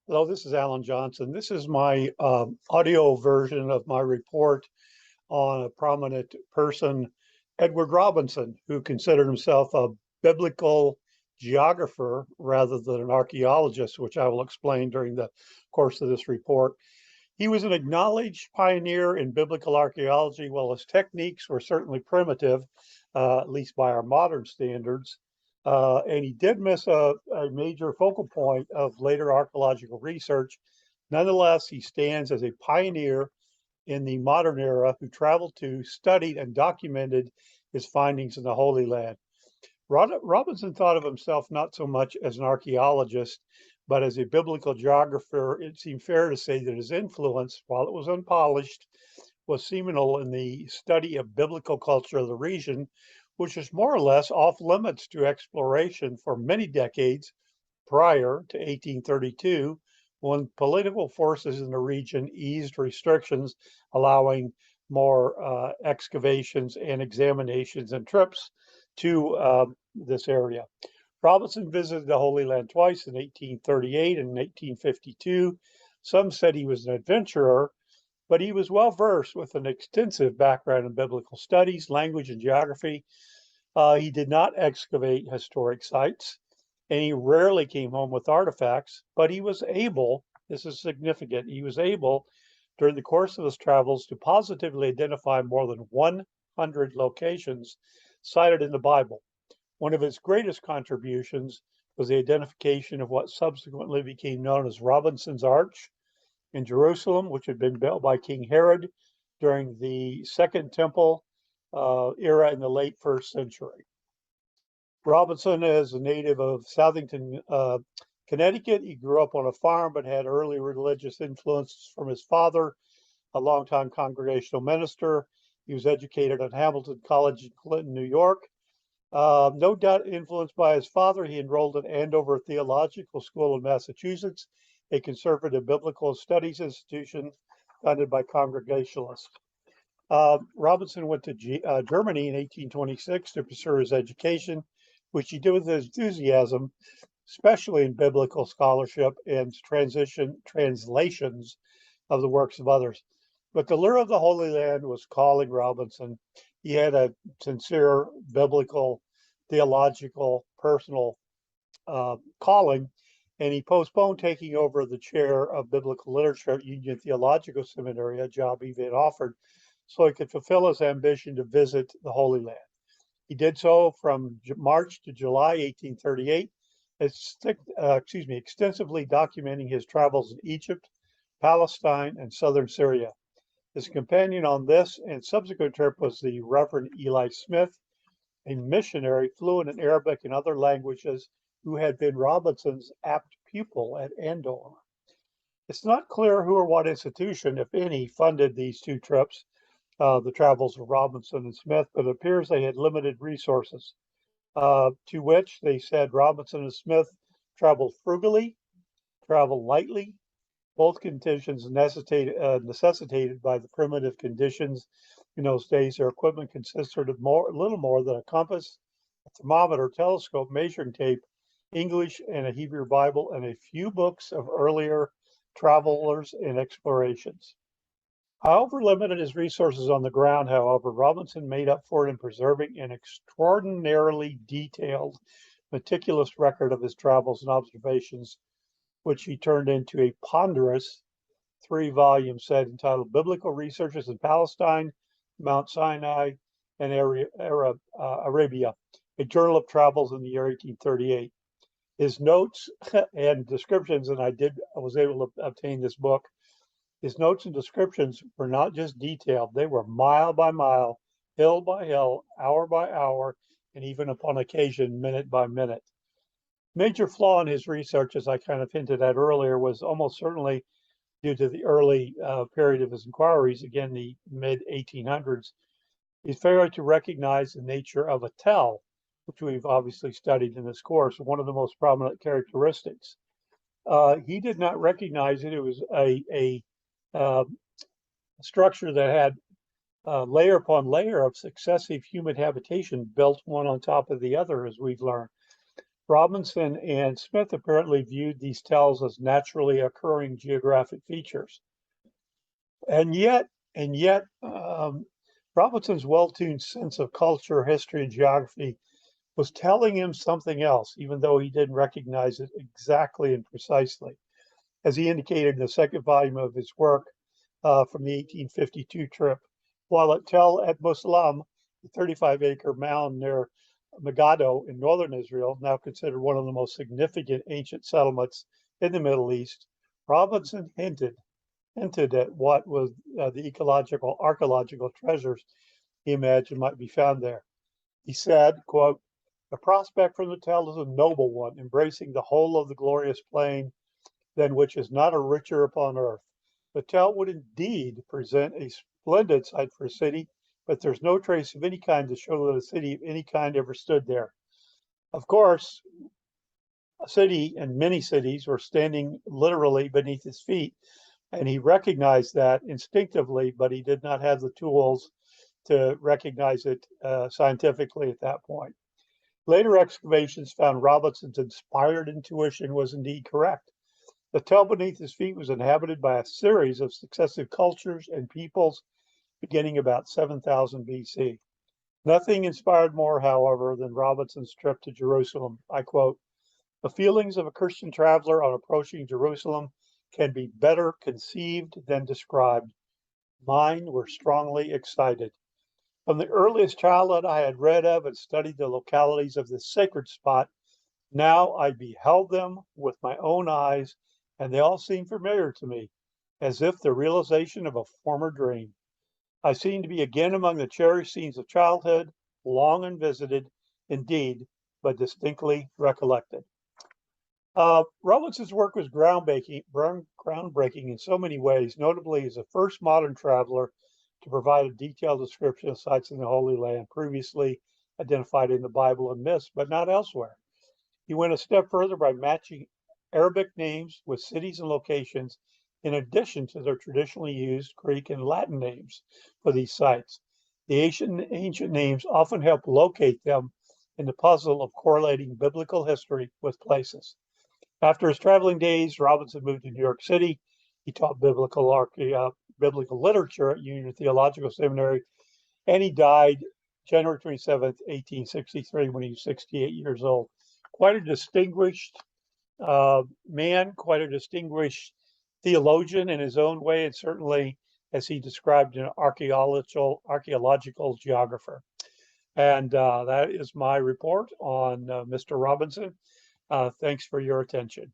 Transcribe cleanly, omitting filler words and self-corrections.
Hello, this is Alan Johnson. This is my audio version of my report on a prominent person, Edward Robinson, who considered himself a biblical geographer rather than an archaeologist, which I will explain during the course of this report. He was an acknowledged pioneer in biblical archaeology, while his techniques were certainly primitive, at least by our modern standards. And he did miss a major focal point of later archaeological research. Nonetheless, he stands as a pioneer in the modern era who traveled to, studied, and documented his findings in the Holy Land. Robinson thought of himself not so much as an archaeologist, but as a biblical geographer. It seemed fair to say that his influence, while it was unpolished, was seminal in the study of biblical culture of the region, which is more or less off limits to exploration for many decades prior to 1832, when political forces in the region eased restrictions, allowing more excavations and examinations and trips to this area. Robinson visited the Holy Land twice, in 1838 and 1852. Some said he was an adventurer, but he was well versed with an extensive background in biblical studies, language, and geography. He did not excavate historic sites, and he rarely came home with artifacts, but he was able, this is significant, he was able during the course of his travels to positively identify more than 100 locations cited in the Bible. One of his greatest contributions was the identification of what subsequently became known as Robinson's Arch in Jerusalem, which had been built by King Herod during the Second Temple era in the late first century. Robinson is a native of Southington, Connecticut. He grew up on a farm but had early religious influences from his father, a longtime congregational minister. He was educated at Hamilton College in Clinton, New York. No doubt influenced by his father, he enrolled at Andover Theological School in Massachusetts, a conservative biblical studies institution funded by Congregationalists. Robinson went to Germany in 1826 to pursue his education, which he did with enthusiasm, especially in biblical scholarship and translations of the works of others. But the lure of the Holy Land was calling Robinson. He had a sincere biblical, theological, personal calling, and he postponed taking over the chair of biblical literature at Union Theological Seminary, a job he had offered, so he could fulfill his ambition to visit the Holy Land. He did so from March to July 1838, extensively documenting his travels in Egypt, Palestine, and southern Syria. His companion on this and subsequent trip was the Reverend Eli Smith, a missionary fluent in Arabic and other languages who had been Robinson's apt pupil at Andover. It's not clear who or what institution, if any, funded these two trips, the travels of Robinson and Smith, but it appears they had limited resources, to which they said Robinson and Smith traveled frugally, traveled lightly, both conditions necessitated by the primitive conditions in those days. Their equipment consisted of little more than a compass, a thermometer, telescope, measuring tape, English and a Hebrew Bible, and a few books of earlier travelers and explorations. However limited his resources on the ground, however, Robinson made up for it in preserving an extraordinarily detailed, meticulous record of his travels and observations, which he turned into a ponderous 3-volume set entitled Biblical Researches in Palestine, Mount Sinai, and Arabia, a journal of travels in the year 1838. His notes and descriptions, and I was able to obtain this book, his notes and descriptions were not just detailed, they were mile by mile, hill by hill, hour by hour, and even upon occasion, minute by minute. Major flaw in his research, as I kind of hinted at earlier, was almost certainly due to the early period of his inquiries, again, the mid-1800s, his failure to recognize the nature of a tell, which we've obviously studied in this course, one of the most prominent characteristics. He did not recognize it. It was a structure that had layer upon layer of successive human habitation built one on top of the other, as we've learned. Robinson and Smith apparently viewed these tells as naturally occurring geographic features. And yet, Robinson's well-tuned sense of culture, history, and geography was telling him something else, even though he didn't recognize it exactly and precisely. As he indicated in the second volume of his work from the 1852 trip, while at Tel et Muslam, the 35-acre mound near Megiddo in northern Israel, now considered one of the most significant ancient settlements in the Middle East, Robinson hinted at what was the archaeological treasures he imagined might be found there. He said, quote, "The prospect from the Tell is a noble one, embracing the whole of the glorious plain than which is not a richer upon earth. The Tell would indeed present a splendid site for a city, but there's no trace of any kind to show that a city of any kind ever stood there. Of course, a city and many cities were standing literally beneath his feet, and he recognized that instinctively, but he did not have the tools to recognize it scientifically at that point. Later excavations found Robinson's inspired intuition was indeed correct. The tell beneath his feet was inhabited by a series of successive cultures and peoples beginning about 7000 BC. Nothing inspired more, however, than Robinson's trip to Jerusalem. I quote, "The feelings of a Christian traveler on approaching Jerusalem can be better conceived than described. Mine were strongly excited. From the earliest childhood, I had read of and studied the localities of this sacred spot. Now I beheld them with my own eyes, and they all seemed familiar to me, as if the realization of a former dream. I seemed to be again among the cherished scenes of childhood, long unvisited, indeed, but distinctly recollected." Robinson's work was groundbreaking in so many ways, notably as the first modern traveler to provide a detailed description of sites in the Holy Land previously identified in the Bible and myths, but not elsewhere. He went a step further by matching Arabic names with cities and locations, in addition to their traditionally used Greek and Latin names for these sites. The ancient names often help locate them in the puzzle of correlating biblical history with places. After his traveling days, Robinson moved to New York City. He taught biblical literature at Union Theological Seminary, and he died January 27th, 1863, when he was 68 years old. Quite a distinguished man, quite a distinguished theologian in his own way, and certainly, as he described, an archaeological geographer. And that is my report on Mr. Robinson. Thanks for your attention.